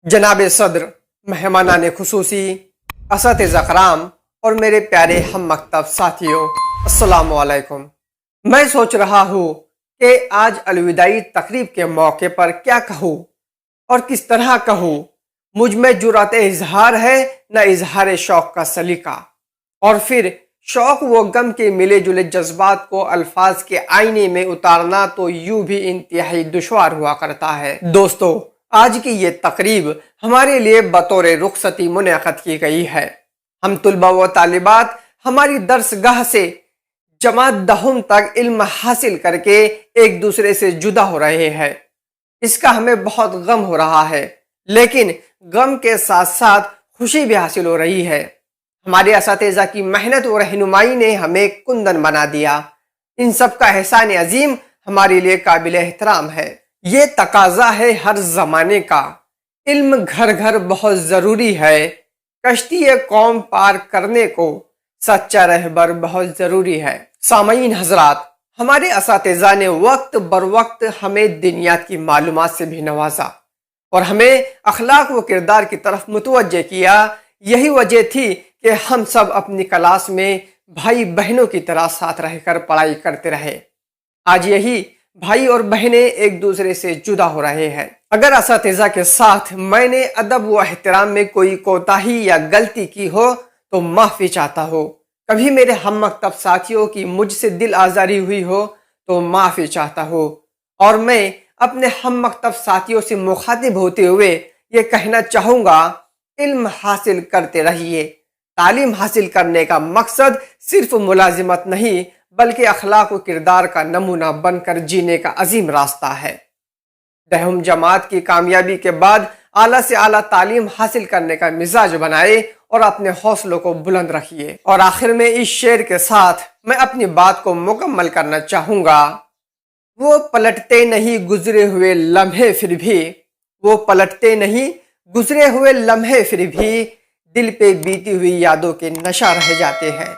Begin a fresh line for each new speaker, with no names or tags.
जनाब सदर, मेहमानान खुसूसी, असतिज़ा कराम और मेरे प्यारे हम मकतब साथियों, अस्सलामु अलैकुम। मैं सोच रहा हूँ कि आज अलविदाई तकरीब के मौके पर क्या कहूँ और किस तरह कहूँ। मुझ में जुर्अत इजहार है न इजहार शौक का सलीका, और फिर शौक व गम के मिले जुले जज्बात को अल्फाज के आईने में उतारना तो यूं भी इंतहाई दुश्वार हुआ करता है। दोस्तों, आज की ये तकरीब हमारे लिए बतौर रुखसती मुनअक़द की गई है। हम तुलबा व तालिबात हमारी दर्सगाह से जमात दहम तक इल्म हासिल करके एक दूसरे से जुदा हो रहे हैं। इसका हमें बहुत गम हो रहा है, लेकिन गम के साथ साथ खुशी भी हासिल हो रही है। हमारे असातिज़ा की मेहनत और रहनुमाई ने हमें कुंदन बना दिया। इन सब का एहसान अजीम हमारे लिए काबिल एहतराम है। ये तकाजा है हर जमाने का, इल्म घर घर बहुत जरूरी है। कश्ती कौम पार करने को सच्चा रहबर बहुत जरूरी है। सामईन हजरात, हमारे असातिज़ा ने वक्त बर वक्त हमें दिनियात की मालूमात से भी नवाजा और हमें अखलाक व किरदार की तरफ मुतवज्जे किया। यही वजह थी कि हम सब अपनी क्लास में भाई बहनों की तरह साथ रहकर पढ़ाई करते रहे। आज यही भाई और बहनें एक दूसरे से जुदा हो रहे हैं। अगर असातिज़ा के साथ मैंने अदब व एहतराम में कोई कोताही या गलती की हो तो माफ़ी चाहता हो। कभी मेरे हम मकतब साथियों की मुझसे दिल आज़ारी हुई हो तो माफ़ी चाहता हो। और मैं अपने हम मकतब साथियों से मुखातिब होते हुए ये कहना चाहूँगा, इल्म हासिल करते रहिए। तालीम हासिल करने का मकसद सिर्फ मुलाजिमत नहीं, बल्कि अखलाक व किरदार का नमूना बनकर जीने का अजीम रास्ता है। दहम जमात की कामयाबी के बाद आला से आला तालीम हासिल करने का मिजाज बनाए और अपने हौसलों को बुलंद रखिए। और आखिर में इस शेर के साथ मैं अपनी बात को मुकम्मल करना चाहूँगा। वो पलटते नहीं गुजरे हुए लम्हे फिर भी, वो पलटते नहीं गुजरे हुए लम्हे फिर भी, दिल पे बीती हुई यादों के नशा रह जाते हैं।